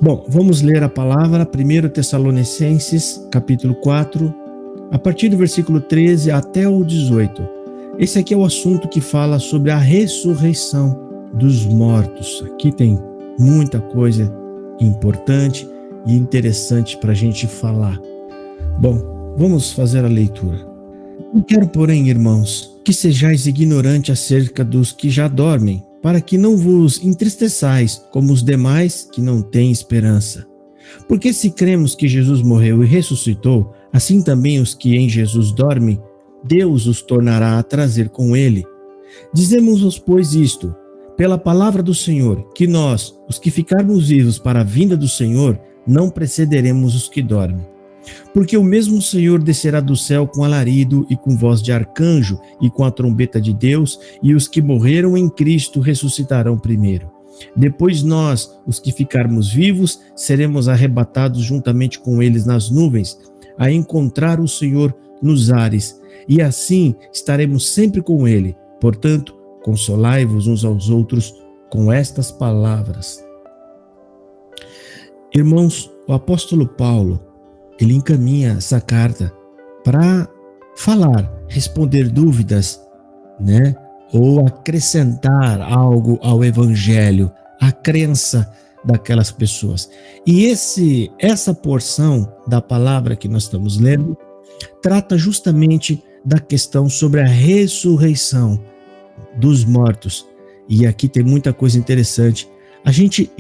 Bom, vamos ler a palavra, 1 Tessalonicenses, capítulo 4, a partir do versículo 13 até o 18. Esse aqui é o assunto que fala sobre a ressurreição dos mortos. Aqui tem muita coisa importante e interessante para a gente falar. Bom, vamos fazer a leitura. Não quero, porém, irmãos, que sejais ignorantes acerca dos que já dormem, para que não vos entristeçais como os demais que não têm esperança. Porque se cremos que Jesus morreu e ressuscitou, assim também os que em Jesus dormem, Deus os tornará a trazer com ele. Dizemos-vos, pois, isto, pela palavra do Senhor, que nós, os que ficarmos vivos para a vinda do Senhor, não precederemos os que dormem. Porque o mesmo Senhor descerá do céu com alarido e com voz de arcanjo e com a trombeta de Deus, e os que morreram em Cristo ressuscitarão primeiro. Depois nós, os que ficarmos vivos, seremos arrebatados juntamente com eles nas nuvens, a encontrar o Senhor nos ares, e assim estaremos sempre com ele. Portanto, consolai-vos uns aos outros com estas palavras. Irmãos, o apóstolo Paulo, ele encaminha essa carta para falar, responder dúvidas, ou acrescentar algo ao evangelho, à crença daquelas pessoas. E essa porção da palavra que nós estamos lendo trata justamente da questão sobre a ressurreição dos mortos. E aqui tem muita coisa interessante. A gente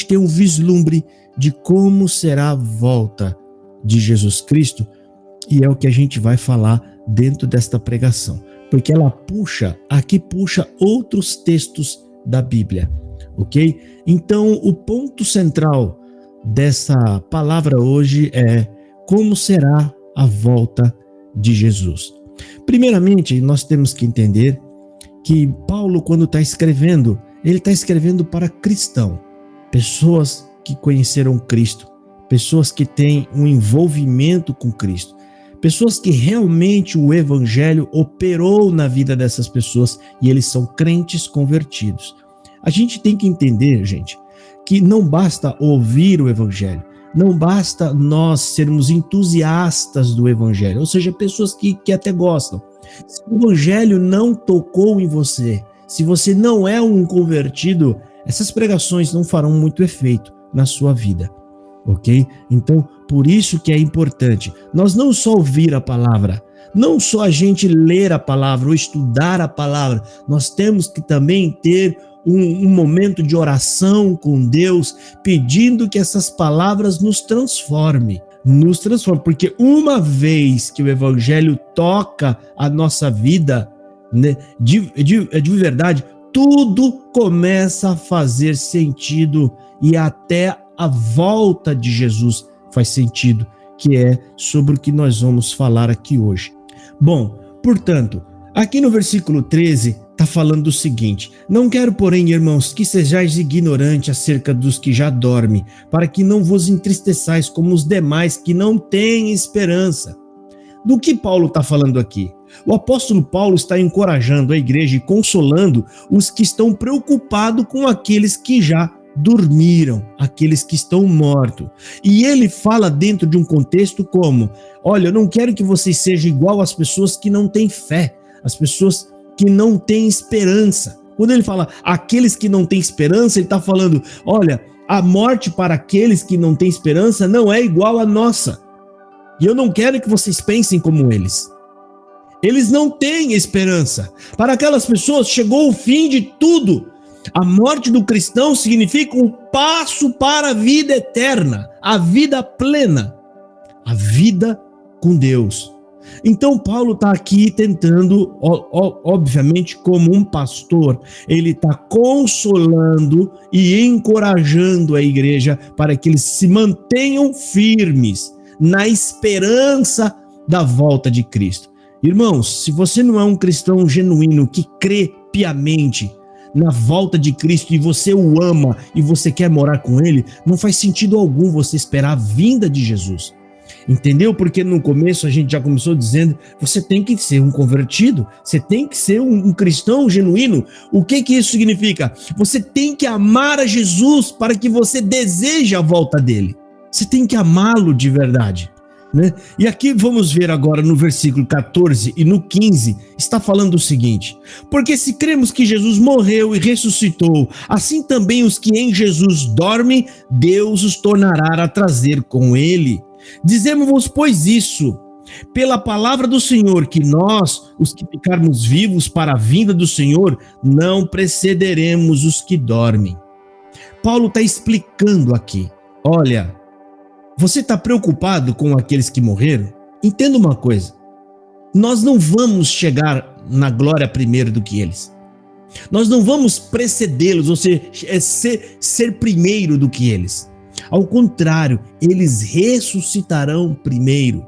tem um vislumbre de como será a volta de Jesus Cristo, e é o que a gente vai falar dentro desta pregação, porque ela puxa outros textos da Bíblia, ok? Então, o ponto central dessa palavra hoje é como será a volta de Jesus. Primeiramente, nós temos que entender que Paulo, quando está escrevendo, ele está escrevendo para cristão, pessoas que conheceram Cristo, pessoas que têm um envolvimento com Cristo, pessoas que realmente o evangelho operou na vida dessas pessoas e eles são crentes convertidos. A gente tem que entender, gente, que não basta ouvir o evangelho, não basta nós sermos entusiastas do evangelho, ou seja, pessoas que até gostam. Se o evangelho não tocou em você, se você não é um convertido, essas pregações não farão muito efeito na sua vida, ok? Então, por isso que é importante nós não só ouvir a palavra, não só a gente ler a palavra ou estudar a palavra, nós temos que também ter um momento de oração com Deus, pedindo que essas palavras nos transformem, porque uma vez que o evangelho toca a nossa vida, de verdade, tudo começa a fazer sentido e até a volta de Jesus faz sentido, que é sobre o que nós vamos falar aqui hoje. Bom, portanto, aqui no versículo 13 está falando o seguinte: não quero, porém, irmãos, que sejais ignorantes acerca dos que já dormem, para que não vos entristeçais como os demais que não têm esperança. Do que Paulo está falando aqui? O apóstolo Paulo está encorajando a igreja e consolando os que estão preocupados com aqueles que já dormiram, aqueles que estão mortos. E ele fala dentro de um contexto como: olha, eu não quero que vocês sejam igual às pessoas que não têm fé, as pessoas que não têm esperança. Quando ele fala aqueles que não têm esperança, ele está falando: olha, a morte para aqueles que não têm esperança não é igual à nossa. E eu não quero que vocês pensem como eles. Eles não têm esperança. Para aquelas pessoas chegou o fim de tudo. A morte do cristão significa um passo para a vida eterna, a vida plena, a vida com Deus. Então Paulo está aqui tentando, obviamente como um pastor, ele está consolando e encorajando a igreja para que eles se mantenham firmes na esperança da volta de Cristo. Irmãos, se você não é um cristão genuíno que crê piamente na volta de Cristo e você o ama e você quer morar com ele, não faz sentido algum você esperar a vinda de Jesus. Entendeu? Porque no começo a gente já começou dizendo, você tem que ser um convertido, você tem que ser um cristão genuíno. O que isso significa? Você tem que amar a Jesus para que você deseje a volta dele. Você tem que amá-lo de verdade, né? E aqui vamos ver agora no versículo 14 e no 15, está falando o seguinte: porque se cremos que Jesus morreu e ressuscitou, assim também os que em Jesus dormem, Deus os tornará a trazer com ele. Dizemos-vos, pois, isso, pela palavra do Senhor, que nós, os que ficarmos vivos para a vinda do Senhor, não precederemos os que dormem. Paulo está explicando aqui, olha, você está preocupado com aqueles que morreram? Entenda uma coisa, nós não vamos chegar na glória primeiro do que eles. Nós não vamos precedê-los, ou seja, ser primeiro do que eles. Ao contrário, eles ressuscitarão primeiro,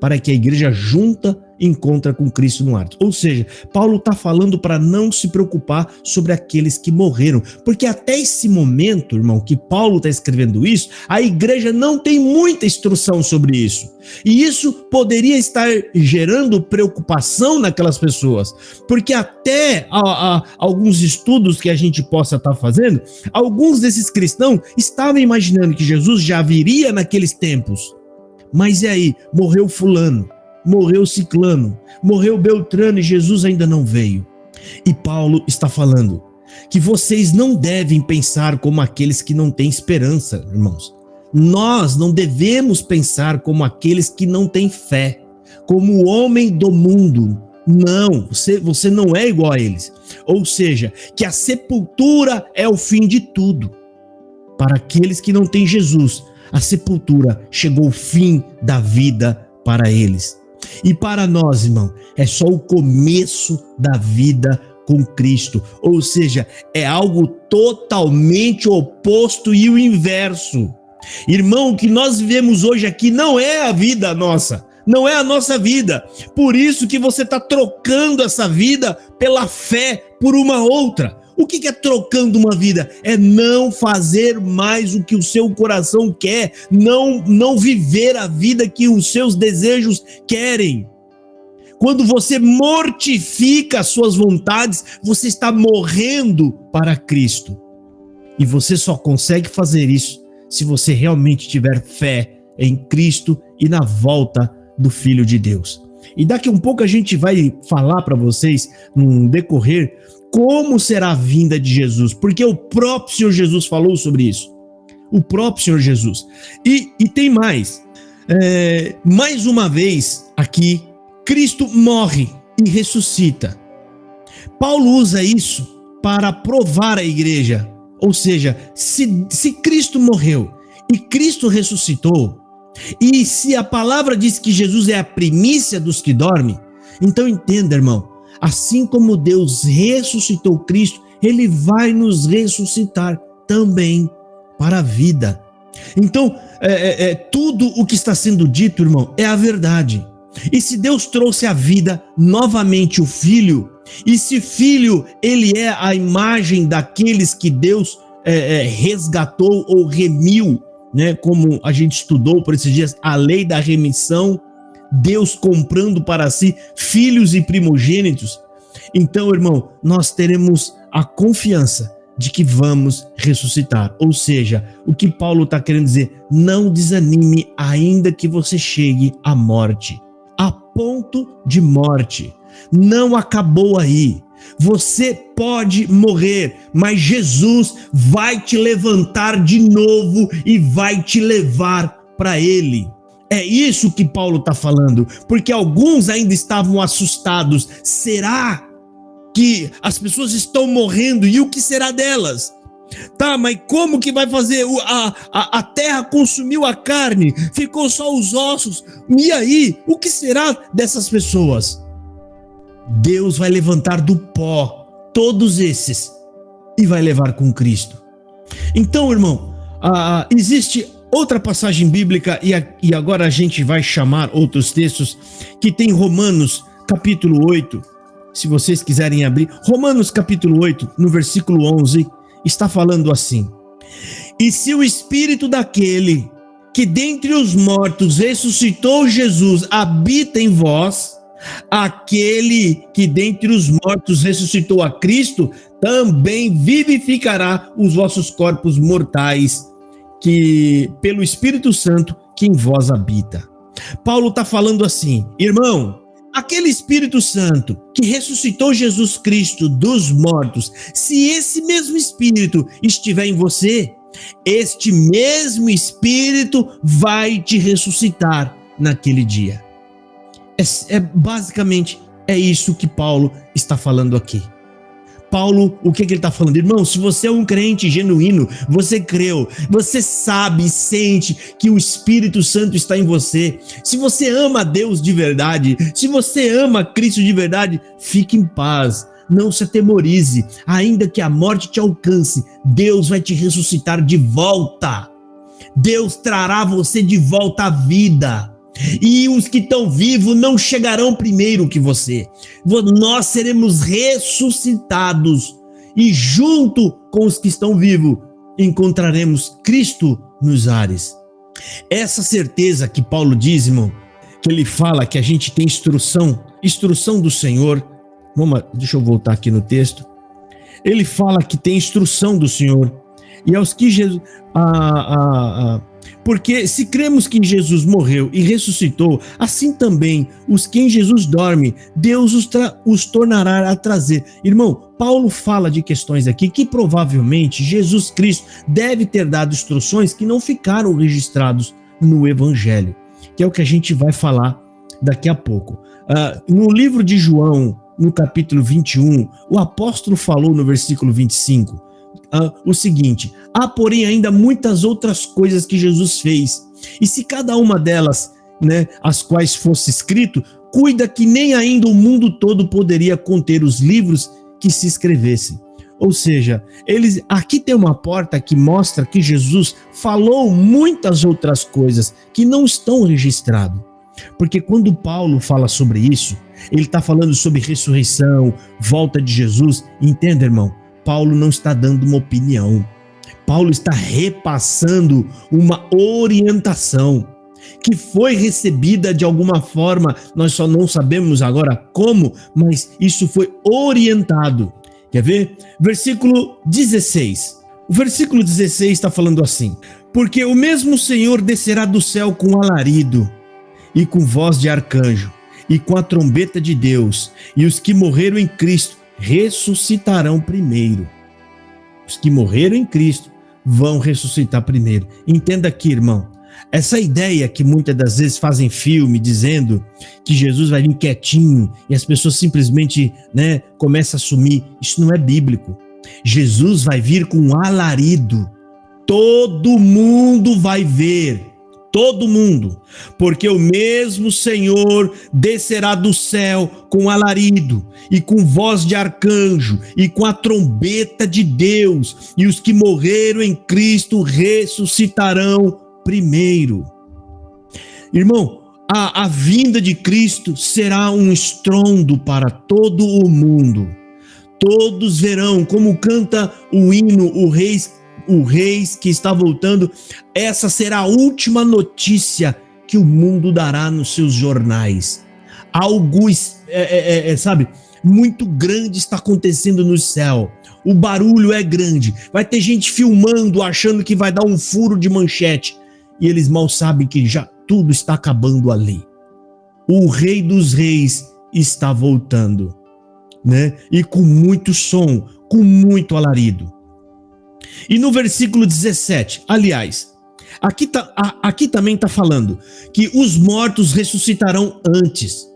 para que a igreja junta encontre com Cristo no ar. Ou seja, Paulo está falando para não se preocupar sobre aqueles que morreram, porque até esse momento, irmão, que Paulo está escrevendo isso, a igreja não tem muita instrução sobre isso. E isso poderia estar gerando preocupação naquelas pessoas, porque até alguns estudos que a gente possa estar fazendo, alguns desses cristãos estavam imaginando que Jesus já viria naqueles tempos. Mas e aí? Morreu fulano, morreu ciclano, morreu Beltrano e Jesus ainda não veio. E Paulo está falando que vocês não devem pensar como aqueles que não têm esperança, irmãos. Nós não devemos pensar como aqueles que não têm fé, como o homem do mundo. Não, você não é igual a eles. Ou seja, que a sepultura é o fim de tudo. Para aqueles que não têm Jesus, a sepultura chegou o fim da vida para eles. E para nós, irmão, é só o começo da vida com Cristo. Ou seja, é algo totalmente oposto e o inverso. Irmão, o que nós vivemos hoje aqui não é a vida nossa. Não é a nossa vida. Por isso que você está trocando essa vida pela fé por uma outra. O que é trocando uma vida? É não fazer mais o que o seu coração quer, não viver a vida que os seus desejos querem. Quando você mortifica as suas vontades, você está morrendo para Cristo. E você só consegue fazer isso se você realmente tiver fé em Cristo e na volta do Filho de Deus. E daqui a um pouco a gente vai falar para vocês, no decorrer, como será a vinda de Jesus, porque o próprio Senhor Jesus falou sobre isso. O próprio Senhor Jesus. E tem mais. Mais uma vez aqui, Cristo morre e ressuscita. Paulo usa isso para provar a igreja. Ou seja, se Cristo morreu e Cristo ressuscitou, e se a palavra diz que Jesus é a primícia dos que dormem, então entenda, irmão, assim como Deus ressuscitou Cristo, Ele vai nos ressuscitar também para a vida. Então, tudo o que está sendo dito, irmão, é a verdade. E se Deus trouxe à vida novamente o Filho, e se Filho, ele é a imagem daqueles que Deus resgatou ou remiu, né? Como a gente estudou por esses dias, a lei da remissão, Deus comprando para si filhos e primogênitos. Então, irmão, nós teremos a confiança de que vamos ressuscitar. Ou seja, o que Paulo está querendo dizer, não desanime ainda que você chegue à morte, a ponto de morte. Não acabou aí. Você pode morrer, mas Jesus vai te levantar de novo e vai te levar para Ele. É isso que Paulo está falando, porque alguns ainda estavam assustados. Será que as pessoas estão morrendo e o que será delas? Tá, mas como que vai fazer? A terra consumiu a carne, ficou só os ossos. E aí, o que será dessas pessoas? Deus vai levantar do pó todos esses e vai levar com Cristo. Então, irmão, existe outra passagem bíblica e agora a gente vai chamar outros textos que tem Romanos capítulo 8. Se vocês quiserem abrir, Romanos capítulo 8, no versículo 11, está falando assim: e se o espírito daquele que dentre os mortos ressuscitou Jesus, habita em vós, aquele que dentre os mortos ressuscitou a Cristo, também vivificará os vossos corpos mortais, que pelo Espírito Santo que em vós habita. Paulo está falando assim, irmão, aquele Espírito Santo que ressuscitou Jesus Cristo dos mortos, se esse mesmo Espírito estiver em você, este mesmo Espírito vai te ressuscitar naquele dia. Basicamente, é isso que Paulo está falando aqui. Paulo, o que ele está falando? Irmão, se você é um crente genuíno, você creu, você sabe, sente que o Espírito Santo está em você. Se você ama a Deus de verdade, se você ama Cristo de verdade, fique em paz. Não se atemorize, ainda que a morte te alcance, Deus vai te ressuscitar de volta. Deus trará você de volta à vida. E os que estão vivos não chegarão primeiro que você. Nós seremos ressuscitados e junto com os que estão vivos encontraremos Cristo nos ares. Essa certeza que Paulo diz, irmão, que ele fala que a gente tem instrução do Senhor. Deixa eu voltar aqui no texto. Ele fala que tem instrução do Senhor. E aos que Jesus... Porque se cremos que Jesus morreu e ressuscitou, assim também os que em Jesus dormem, Deus os tornará a trazer. Irmão, Paulo fala de questões aqui que provavelmente Jesus Cristo deve ter dado instruções que não ficaram registrados no Evangelho, que é o que a gente vai falar daqui a pouco. No livro de João, no capítulo 21, o apóstolo falou no versículo 25, o seguinte: há porém ainda muitas outras coisas que Jesus fez, e se cada uma delas, as quais fosse escrito, cuida que nem ainda o mundo todo poderia conter os livros que se escrevessem. Ou seja, aqui tem uma porta que mostra que Jesus falou muitas outras coisas que não estão registradas. Porque quando Paulo fala sobre isso, ele está falando sobre ressurreição, volta de Jesus. Entenda, irmão, Paulo não está dando uma opinião. Paulo está repassando uma orientação que foi recebida de alguma forma, nós só não sabemos agora como, mas isso foi orientado. Quer ver? Versículo 16. O versículo 16 está falando assim: porque o mesmo Senhor descerá do céu com alarido, e com voz de arcanjo, e com a trombeta de Deus, e os que morreram em Cristo ressuscitarão primeiro. Os que morreram em Cristo vão ressuscitar primeiro. Entenda aqui, irmão, essa ideia que muitas das vezes fazem filme dizendo que Jesus vai vir quietinho e as pessoas simplesmente começam a sumir, isso não é bíblico. Jesus vai vir com um alarido, todo mundo vai ver. Todo mundo, porque o mesmo Senhor descerá do céu com alarido, e com voz de arcanjo, e com a trombeta de Deus, e os que morreram em Cristo ressuscitarão primeiro. Irmão, a vinda de Cristo será um estrondo para todo o mundo. Todos verão, como canta o hino, o Reis que está voltando. Essa será a última notícia que o mundo dará nos seus jornais. Algo, muito grande está acontecendo no céu. O barulho é grande. Vai ter gente filmando, achando que vai dar um furo de manchete. E eles mal sabem que já tudo está acabando ali. O Rei dos Reis está voltando, E com muito som, com muito alarido. E no versículo 17, aliás, aqui também está falando que os mortos ressuscitarão antes.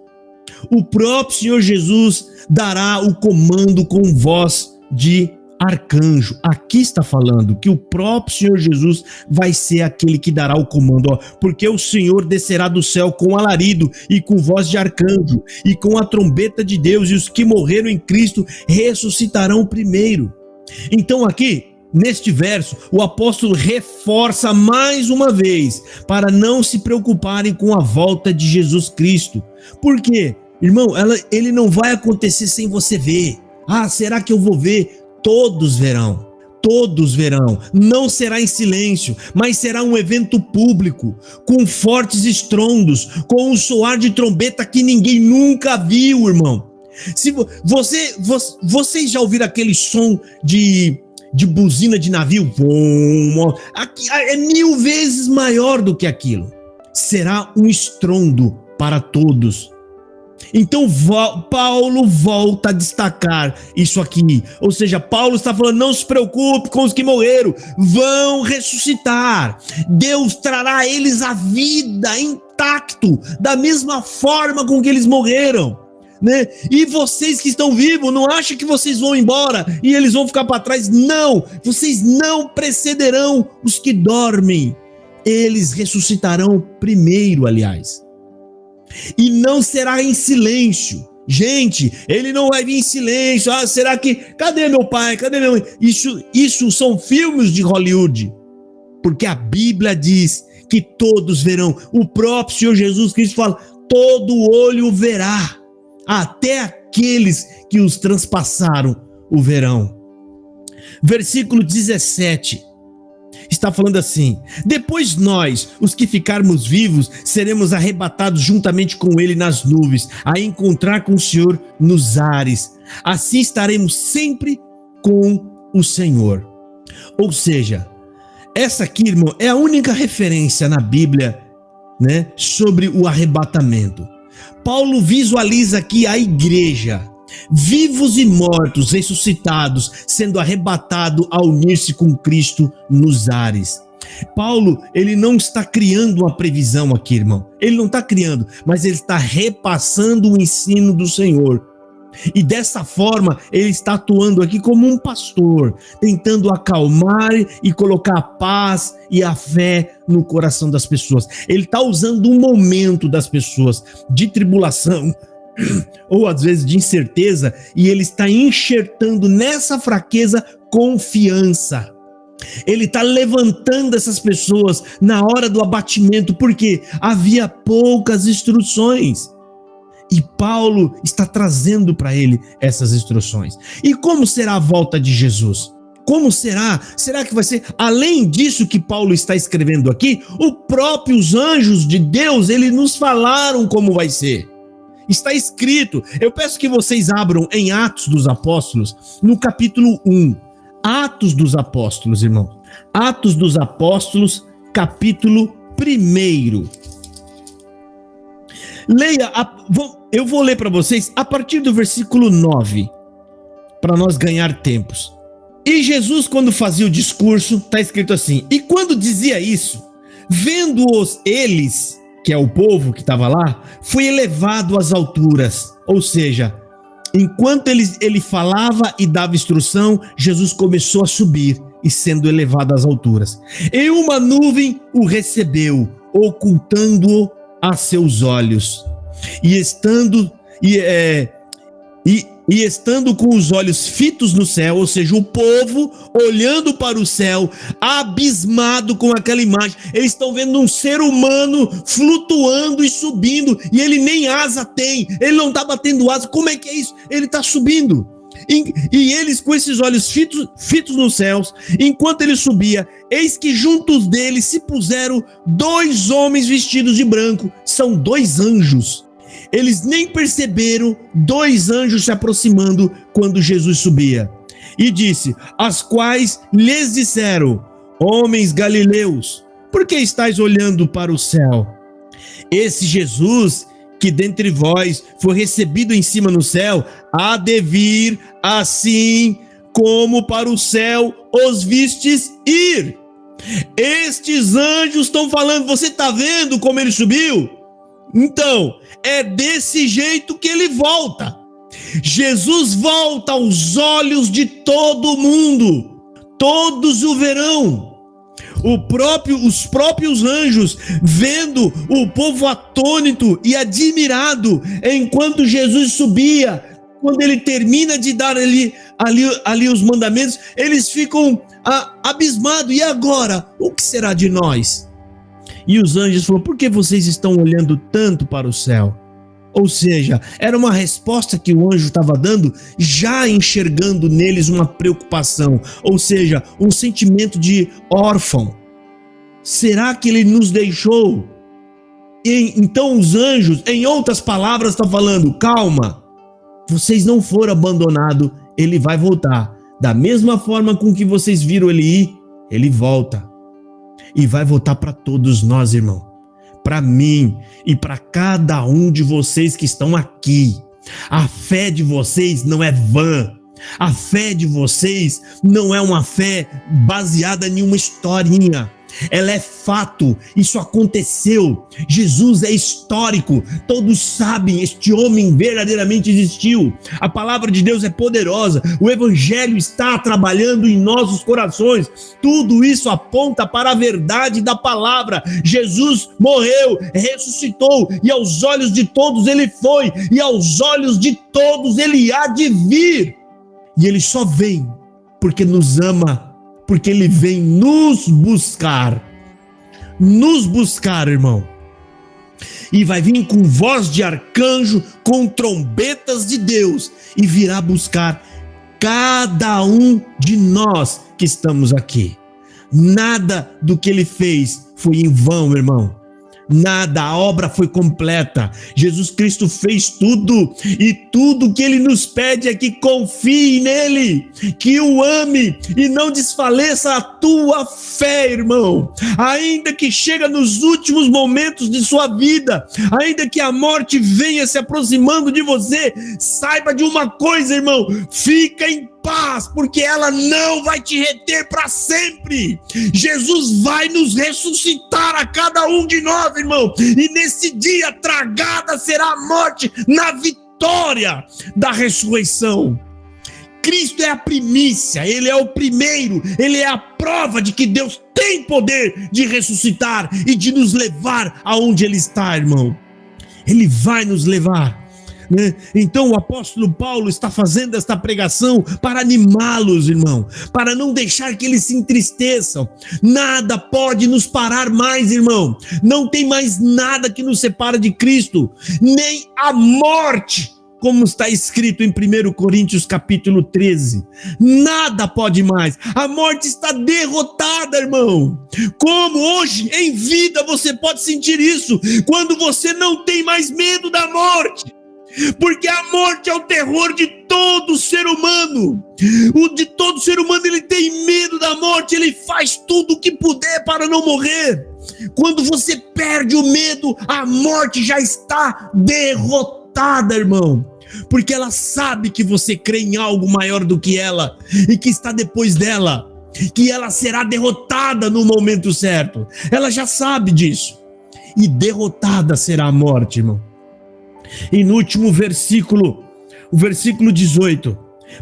O próprio Senhor Jesus dará o comando com voz de arcanjo. Aqui está falando que o próprio Senhor Jesus vai ser aquele que dará o comando, porque o Senhor descerá do céu com alarido e com voz de arcanjo e com a trombeta de Deus, e os que morreram em Cristo ressuscitarão primeiro. Então aqui, neste verso, o apóstolo reforça mais uma vez para não se preocuparem com a volta de Jesus Cristo. Por quê? Irmão, ele não vai acontecer sem você ver. Será que eu vou ver? Todos verão. todos verão. Não será em silêncio, mas será um evento público, com fortes estrondos, com um soar de trombeta que ninguém nunca viu, irmão. Se vocês já ouviram aquele som de buzina de navio? É 1000 vezes maior do que aquilo. Será um estrondo para todos. Então Paulo volta a destacar isso aqui. Ou seja, Paulo está falando: não se preocupe com os que morreram, vão ressuscitar. Deus trará a eles a vida intacto, da mesma forma com que eles morreram, né? E vocês que estão vivos, não achem que vocês vão embora e eles vão ficar para trás. Não, vocês não precederão os que dormem. Eles ressuscitarão primeiro, aliás. E não será em silêncio. Gente, ele não vai vir em silêncio. Será que... Cadê meu pai? Cadê meu mãe? Isso são filmes de Hollywood. Porque a Bíblia diz que todos verão. O próprio Senhor Jesus Cristo fala: todo olho verá. Até aqueles que os transpassaram o verão. Versículo 17. Está falando assim: depois nós, os que ficarmos vivos, seremos arrebatados juntamente com ele nas nuvens, a encontrar com o Senhor nos ares. Assim estaremos sempre com o Senhor. Ou seja, essa aqui, irmão, é a única referência na Bíblia, né, sobre o arrebatamento. Paulo visualiza aqui a igreja, vivos e mortos, ressuscitados, sendo arrebatado a unir-se com Cristo nos ares. Paulo, ele não está criando uma previsão aqui, irmão. Ele não está criando, mas ele está repassando o ensino do Senhor. E dessa forma, ele está atuando aqui como um pastor, tentando acalmar e colocar a paz e a fé no coração das pessoas. Ele está usando um momento das pessoas de tribulação, ou às vezes de incerteza, e ele está enxertando nessa fraqueza confiança. Ele está levantando essas pessoas na hora do abatimento, porque havia poucas instruções. E Paulo está trazendo para ele essas instruções. E como será a volta de Jesus? Como será? Será que vai ser, além disso que Paulo está escrevendo aqui, os próprios anjos de Deus, eles nos falaram como vai ser. Está escrito. Eu peço que vocês abram em Atos dos Apóstolos, no capítulo 1. Atos dos Apóstolos, irmão. Atos dos Apóstolos, capítulo 1. Leia, eu vou ler para vocês a partir do versículo 9, para nós ganhar tempos. E Jesus, quando fazia o discurso, está escrito assim: e quando dizia isso, vendo-os eles, que é o povo que estava lá, foi elevado às alturas. Ou seja, enquanto ele falava e dava instrução, Jesus começou a subir e sendo elevado às alturas. E uma nuvem o recebeu, ocultando-o a seus olhos. E estando com os olhos fitos no céu, ou seja, o povo olhando para o céu, abismado com aquela imagem. Eles estão vendo um ser humano flutuando e subindo, e ele nem asa tem, ele não está batendo asa. Como é que é isso? Ele está subindo. E eles, com esses olhos fitos nos céus, enquanto ele subia, eis que juntos dele se puseram 2 homens vestidos de branco. São 2 anjos. Eles nem perceberam 2 anjos se aproximando quando Jesus subia. E disse, as quais lhes disseram: homens galileus, por que estáis olhando para o céu? Esse Jesus, que dentre vós foi recebido em cima no céu, há de vir assim como para o céu os vistes ir. Estes anjos estão falando, você está vendo como ele subiu? Então, é desse jeito que ele volta. Jesus volta aos olhos de todo mundo. Todos o verão. Os próprios anjos vendo o povo atônito e admirado enquanto Jesus subia. Quando ele termina de dar ali os mandamentos, eles ficam abismados. E agora? O que será de nós? E os anjos falaram: por que vocês estão olhando tanto para o céu? Ou seja, era uma resposta que o anjo estava dando, já enxergando neles uma preocupação, ou seja, um sentimento de órfão. Será que ele nos deixou? Então os anjos, em outras palavras, estão falando: calma, vocês não foram abandonados, ele vai voltar. Da mesma forma com que vocês viram ele ir, ele volta. E vai voltar para todos nós, irmão. Para mim e para cada um de vocês que estão aqui. A fé de vocês não é vã. A fé de vocês não é uma fé baseada em uma historinha. Ela é fato, isso aconteceu. Jesus é histórico, todos sabem, este homem verdadeiramente existiu. A palavra de Deus é poderosa, o evangelho está trabalhando em nossos corações. Tudo isso aponta para a verdade da palavra. Jesus morreu, ressuscitou, e aos olhos de todos ele foi, e aos olhos de todos ele há de vir. E ele só vem porque nos ama, porque ele vem nos buscar, irmão. E vai vir com voz de arcanjo, com trombetas de Deus, e virá buscar cada um de nós que estamos aqui. Nada do que ele fez foi em vão, irmão. Nada, a obra foi completa. Jesus Cristo fez tudo, e tudo que ele nos pede é que confie nele, que o ame e não desfaleça a tua fé, irmão. Ainda que chega nos últimos momentos de sua vida, ainda que a morte venha se aproximando de você, saiba de uma coisa, irmão: fica em paz, porque ela não vai te reter para sempre. Jesus vai nos ressuscitar a cada um de nós, irmão, e nesse dia tragada será a morte na vitória da ressurreição. Cristo é a primícia, ele é o primeiro, ele é a prova de que Deus tem poder de ressuscitar e de nos levar aonde ele está, irmão. Ele vai nos levar. Então o apóstolo Paulo está fazendo esta pregação para animá-los, irmão, para não deixar que eles se entristeçam. Nada pode nos parar mais, irmão. Não tem mais nada que nos separa de Cristo, nem a morte, como está escrito em 1 Coríntios capítulo 13. Nada pode mais. A morte está derrotada, irmão. Como hoje em vida você pode sentir isso, quando você não tem mais medo da morte. Porque a morte é o terror de todo ser humano. De todo ser humano, ele tem medo da morte. Ele faz tudo o que puder para não morrer. Quando você perde o medo, a morte já está derrotada, irmão. Porque ela sabe que você crê em algo maior do que ela, e que está depois dela, que ela será derrotada no momento certo. Ela já sabe disso. E derrotada será a morte, irmão. E no último versículo, o versículo 18,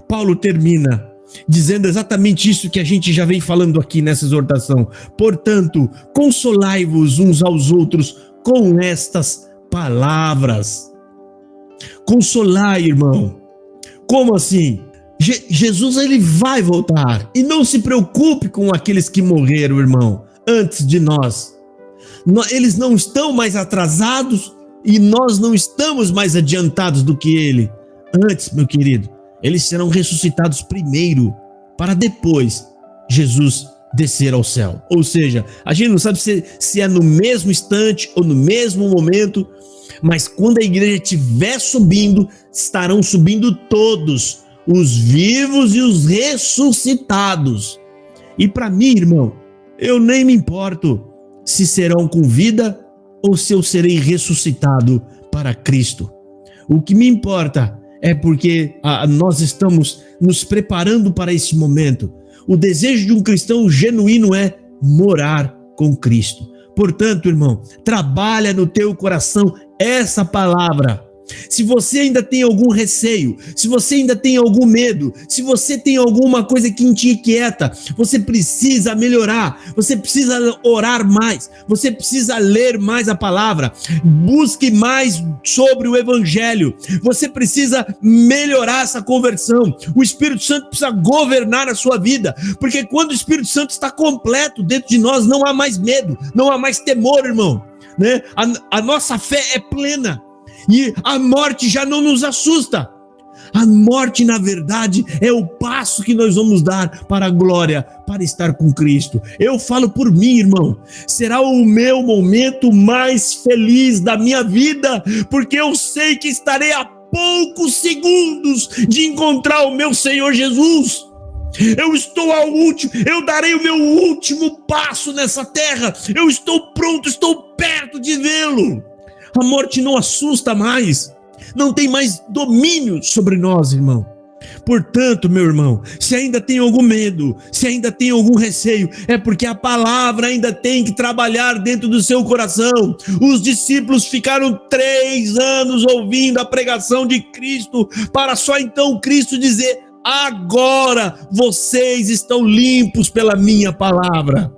Paulo termina dizendo exatamente isso que a gente já vem falando aqui nessa exortação. Portanto, consolai-vos uns aos outros com estas palavras. Consolai, irmão. Como assim? Jesus, ele vai voltar. E não se preocupe com aqueles que morreram, irmão, antes de nós. Eles não estão mais atrasados, e nós não estamos mais adiantados do que ele. Antes, meu querido, eles serão ressuscitados primeiro, para depois Jesus descer ao céu. Ou seja, a gente não sabe se é no mesmo instante ou no mesmo momento, mas quando a igreja estiver subindo, estarão subindo todos, os vivos e os ressuscitados. E para mim, irmão, eu nem me importo se serão com vida ou se eu serei ressuscitado para Cristo. O que me importa é porque nós estamos nos preparando para esse momento. O desejo de um cristão genuíno é morar com Cristo. Portanto, irmão, trabalha no teu coração essa palavra. Se você ainda tem algum receio, se você ainda tem algum medo, se você tem alguma coisa que te inquieta, você precisa melhorar, você precisa orar mais, você precisa ler mais a palavra, busque mais sobre o evangelho, você precisa melhorar essa conversão. O Espírito Santo precisa governar a sua vida, porque quando o Espírito Santo está completo dentro de nós, não há mais medo, não há mais temor, irmão, né? A nossa fé é plena. E a morte já não nos assusta. A morte, na verdade, é o passo que nós vamos dar para a glória, para estar com Cristo. Eu falo por mim, irmão, será o meu momento mais feliz da minha vida, porque eu sei que estarei a poucos segundos de encontrar o meu Senhor Jesus. Eu estou ao último, eu darei o meu último passo nessa terra. Eu estou pronto, estou perto de vê-lo. A morte não assusta mais, não tem mais domínio sobre nós, irmão. Portanto, meu irmão, se ainda tem algum medo, se ainda tem algum receio, é porque a palavra ainda tem que trabalhar dentro do seu coração. Os discípulos ficaram 3 anos ouvindo a pregação de Cristo, para só então Cristo dizer: agora vocês estão limpos pela minha palavra.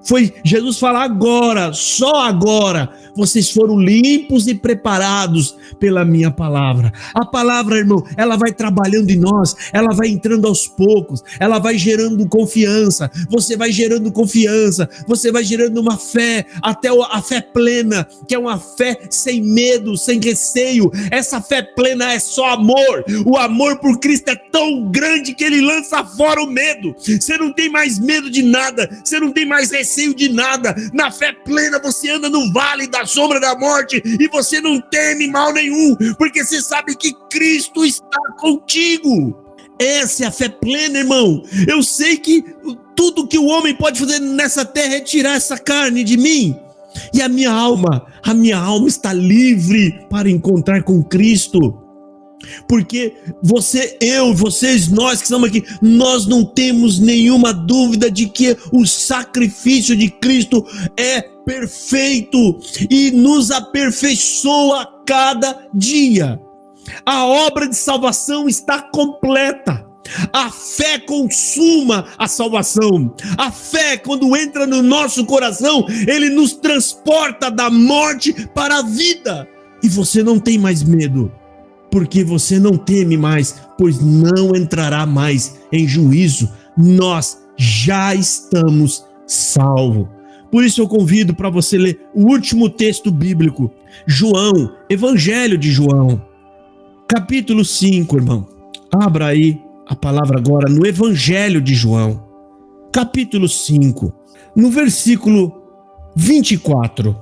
Foi Jesus falar: agora, só agora, vocês foram limpos e preparados pela minha palavra. A palavra, irmão, ela vai trabalhando em nós, ela vai entrando aos poucos, ela vai gerando confiança, você vai gerando confiança, você vai gerando uma fé, até a fé plena, que é uma fé sem medo, sem receio. Essa fé plena é só amor. O amor por Cristo é tão grande que ele lança fora o medo. Você não tem mais medo de nada, você não tem mais receio de nada. Na fé plena você anda no vale da sombra da morte e você não teme mal nenhum, porque você sabe que Cristo está contigo. Essa é a fé plena, irmão. Eu sei que tudo que o homem pode fazer nessa terra é tirar essa carne de mim, e a minha alma está livre para encontrar com Cristo. Porque você, eu, vocês, nós que estamos aqui, nós não temos nenhuma dúvida de que o sacrifício de Cristo é perfeito e nos aperfeiçoa a cada dia. A obra de salvação está completa. A fé consuma a salvação. A fé, quando entra no nosso coração, ele nos transporta da morte para a vida. E você não tem mais medo, porque você não teme mais, pois não entrará mais em juízo. Nós já estamos salvos. Por isso eu convido para você ler o último texto bíblico, João, Evangelho de João, capítulo 5, irmão. Abra aí a palavra agora no Evangelho de João, capítulo 5, no versículo 24.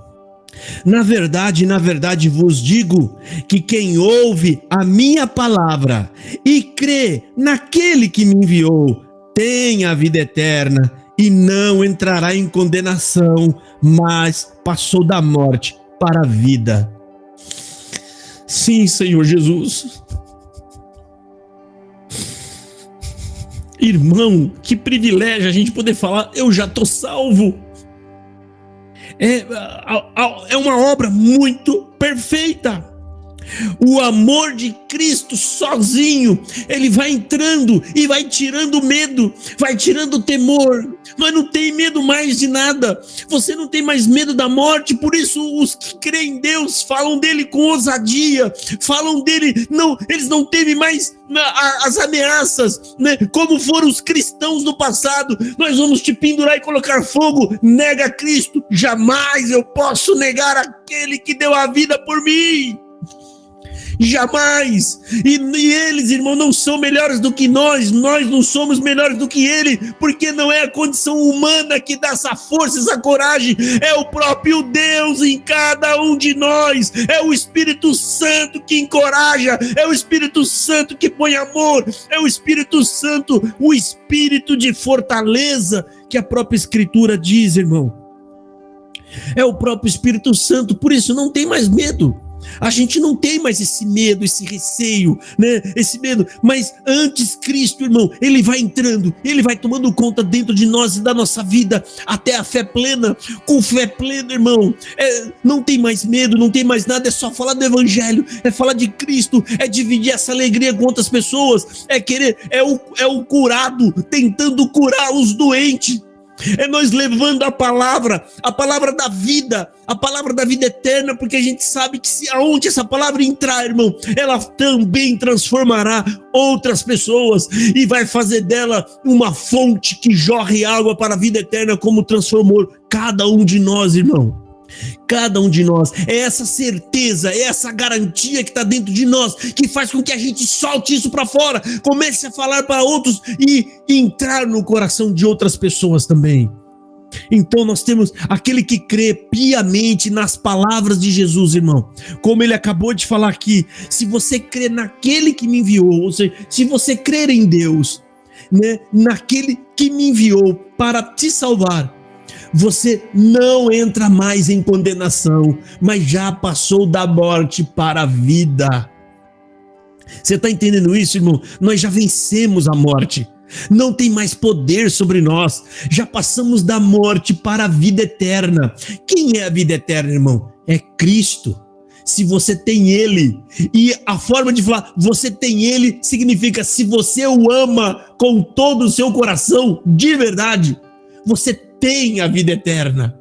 Na verdade vos digo que quem ouve a minha palavra e crê naquele que me enviou tem a vida eterna e não entrará em condenação, mas passou da morte para a vida. Sim, Senhor Jesus. Irmão, que privilégio a gente poder falar: eu já estou salvo. É uma obra muito perfeita. O amor de Cristo sozinho, ele vai entrando e vai tirando o medo, vai tirando o temor. Nós não tem medo mais de nada. Você não tem mais medo da morte. Por isso os que creem em Deus falam dele com ousadia, falam dele, não, eles não temem mais as ameaças, né? Como foram os cristãos do passado: nós vamos te pendurar e colocar fogo. Nega Cristo, jamais eu posso negar aquele que deu a vida por mim. Jamais. E eles, irmão, não são melhores do que nós não somos melhores do que ele, porque não é a condição humana que dá essa força, essa coragem, é o próprio Deus em cada um de nós, é o Espírito Santo que encoraja, é o Espírito Santo que põe amor, é o Espírito Santo, o Espírito de fortaleza que a própria Escritura diz, irmão. É o próprio Espírito Santo. Por isso não tem mais medo. A gente não tem mais esse medo, esse receio, né? Esse medo. Mas antes Cristo, irmão, ele vai entrando, ele vai tomando conta dentro de nós e da nossa vida até a fé plena. Com fé plena, irmão, não tem mais medo, não tem mais nada. É só falar do Evangelho, é falar de Cristo, é dividir essa alegria com outras pessoas, é o curado tentando curar os doentes. É nós levando a palavra da vida, a palavra da vida eterna, porque a gente sabe que aonde essa palavra entrar, irmão, ela também transformará outras pessoas e vai fazer dela uma fonte que jorre água para a vida eterna, como transformou cada um de nós, irmão. Cada um de nós, é essa certeza, é essa garantia que está dentro de nós, que faz com que a gente solte isso para fora, comece a falar para outros e entrar no coração de outras pessoas também. Então nós temos aquele que crê piamente nas palavras de Jesus, irmão. Como ele acabou de falar aqui, se você crê naquele que me enviou, ou seja, se você crer em Deus, né, naquele que me enviou para te salvar, você não entra mais em condenação, mas já passou da morte para a vida. Você está entendendo isso, irmão? Nós já vencemos a morte. Não tem mais poder sobre nós. Já passamos da morte para a vida eterna. Quem é a vida eterna, irmão? É Cristo. Se você tem Ele, e a forma de falar, você tem Ele, significa se você o ama com todo o seu coração, de verdade, você tem a vida eterna.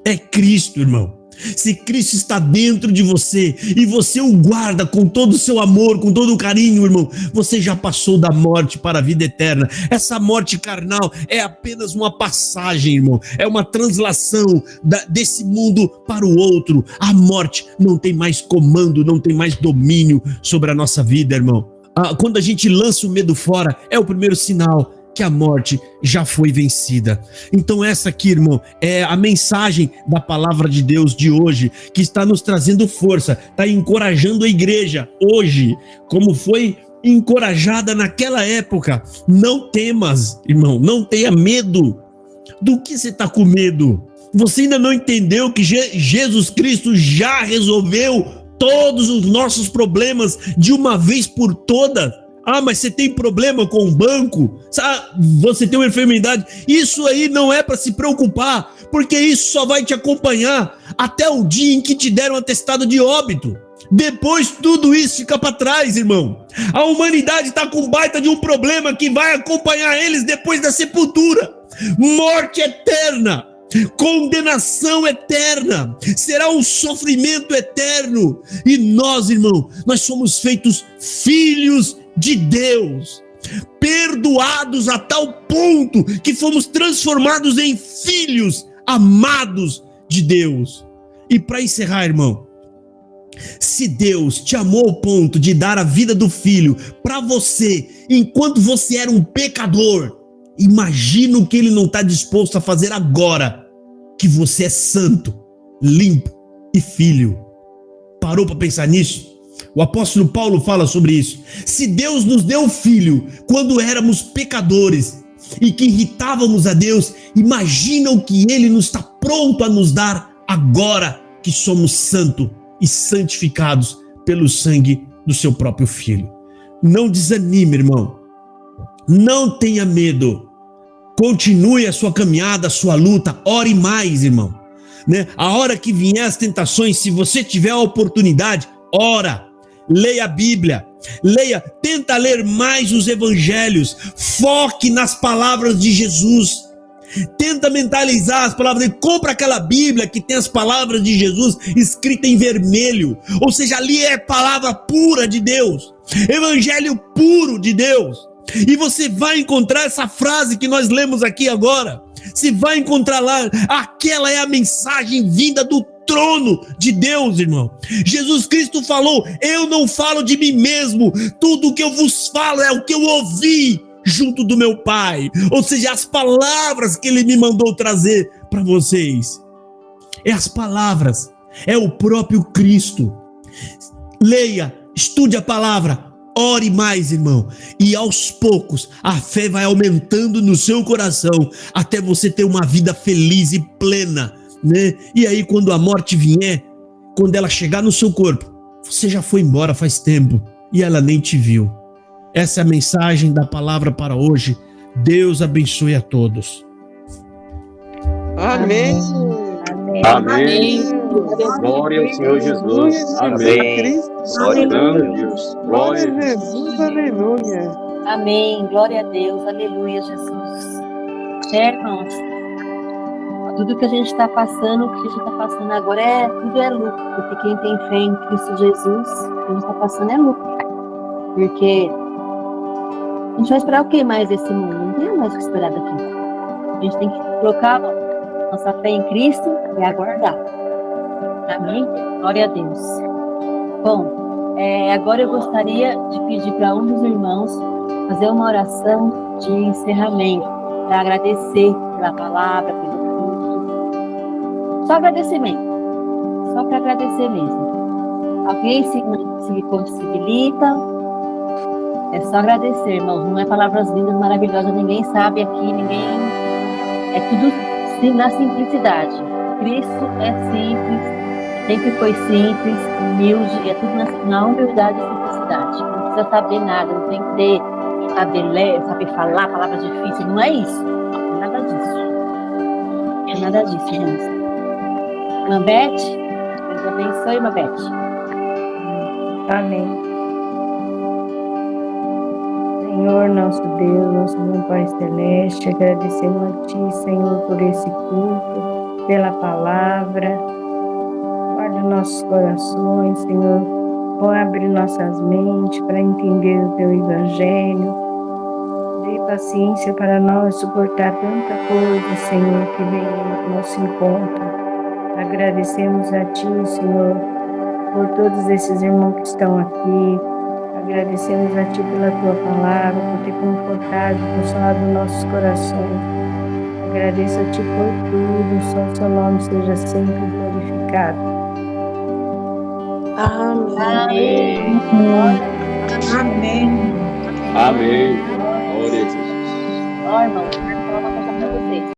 É Cristo, irmão. Se Cristo está dentro de você e você o guarda com todo o seu amor, com todo o carinho, irmão, você já passou da morte para a vida eterna. Essa morte carnal é apenas uma passagem, irmão. É uma translação desse mundo para o outro. A morte não tem mais comando, não tem mais domínio sobre a nossa vida, irmão. Quando a gente lança o medo fora, é o primeiro sinal que a morte já foi vencida. Então essa aqui, irmão, é a mensagem da palavra de Deus de hoje, que está nos trazendo força, está encorajando a igreja hoje, como foi encorajada naquela época. Não temas, irmão, não tenha medo. Do que você está com medo? Você ainda não entendeu que Jesus Cristo já resolveu todos os nossos problemas de uma vez por todas? Mas você tem problema com o banco? Você tem uma enfermidade? Isso aí não é para se preocupar, porque isso só vai te acompanhar até o dia em que te deram um atestado de óbito. Depois tudo isso fica para trás, irmão. A humanidade está com baita de um problema que vai acompanhar eles depois da sepultura. Morte eterna. Condenação eterna, será um sofrimento eterno. E nós, irmão, nós somos feitos filhos de Deus, perdoados a tal ponto que fomos transformados em filhos amados de Deus. E para encerrar, irmão, se Deus te amou ao ponto de dar a vida do Filho para você, enquanto você era um pecador, imagina o que Ele não está disposto a fazer agora, que você é santo, limpo e filho. Parou para pensar nisso? O apóstolo Paulo fala sobre isso. Se Deus nos deu o Filho quando éramos pecadores e que irritávamos a Deus, imagina o que Ele nos está pronto a nos dar agora que somos santos e santificados pelo sangue do seu próprio Filho. Não desanime, irmão. Não tenha medo. Continue a sua caminhada, a sua luta. Ore mais, irmão. A hora que vier as tentações, se você tiver a oportunidade, ora. Leia a Bíblia, tenta ler mais os evangelhos, foque nas palavras de Jesus, tenta mentalizar as palavras dele, compra aquela Bíblia que tem as palavras de Jesus escrita em vermelho, ou seja, ali é palavra pura de Deus, evangelho puro de Deus, e você vai encontrar essa frase que nós lemos aqui agora, você vai encontrar lá, aquela é a mensagem vinda do trono de Deus, irmão. Jesus Cristo falou: eu não falo de mim mesmo, tudo o que eu vos falo é o que eu ouvi junto do meu Pai, ou seja, as palavras que Ele me mandou trazer para vocês, é as palavras, é o próprio Cristo. Leia, estude a palavra, ore mais, irmão, e aos poucos a fé vai aumentando no seu coração, até você ter uma vida feliz e plena, E aí quando a morte vier, quando ela chegar no seu corpo, você já foi embora faz tempo e ela nem te viu. Essa é a mensagem da palavra para hoje. Deus abençoe a todos. Amém. Amém. Amém. Glória ao Senhor Jesus. Amém. Glória a Deus. Glória a Jesus. Aleluia. Amém. Glória a Deus. Aleluia, Jesus. Irmãos, tudo que a gente está passando, o que a gente está passando agora tudo é lucro, porque quem tem fé em Cristo Jesus, o que a gente está passando é lucro. Porque a gente vai esperar o que mais desse mundo? Não tem mais o que esperar daqui. A gente tem que colocar nossa fé em Cristo e aguardar. Amém? Glória a Deus. Bom, agora eu gostaria de pedir para um dos irmãos fazer uma oração de encerramento, para agradecer pela palavra, pelo culto. Só agradecimento. Só para agradecer mesmo. Alguém se possibilita? É só agradecer, irmãos. Não é palavras lindas, maravilhosas. Ninguém sabe aqui, ninguém... É tudo na simplicidade. Cristo é simples, sempre foi simples, humilde. É tudo na humildade e simplicidade. Não precisa saber nada, não tem que ter saber falar palavras difíceis. Não é isso. Não é nada disso. Não é nada disso, irmãos. Mambete, Deus abençoe, Mambete. Amém. Senhor, nosso Deus, nosso bom Pai Celeste, agradecemos a Ti, Senhor, por esse culto, pela palavra. Guarda nossos corações, Senhor. Abre nossas mentes para entender o Teu Evangelho. Dê paciência para nós suportar tanta coisa, Senhor, que vem ao nosso encontro. Agradecemos a Ti, Senhor, por todos esses irmãos que estão aqui. Agradecemos a Ti pela Tua palavra, por ter confortado, consolado nossos corações. Agradeço a Ti por tudo, só o Seu nome seja sempre glorificado. Amém. Amém. Amém. Glória a Jesus. Ó, irmão, eu vou falar uma coisa para vocês.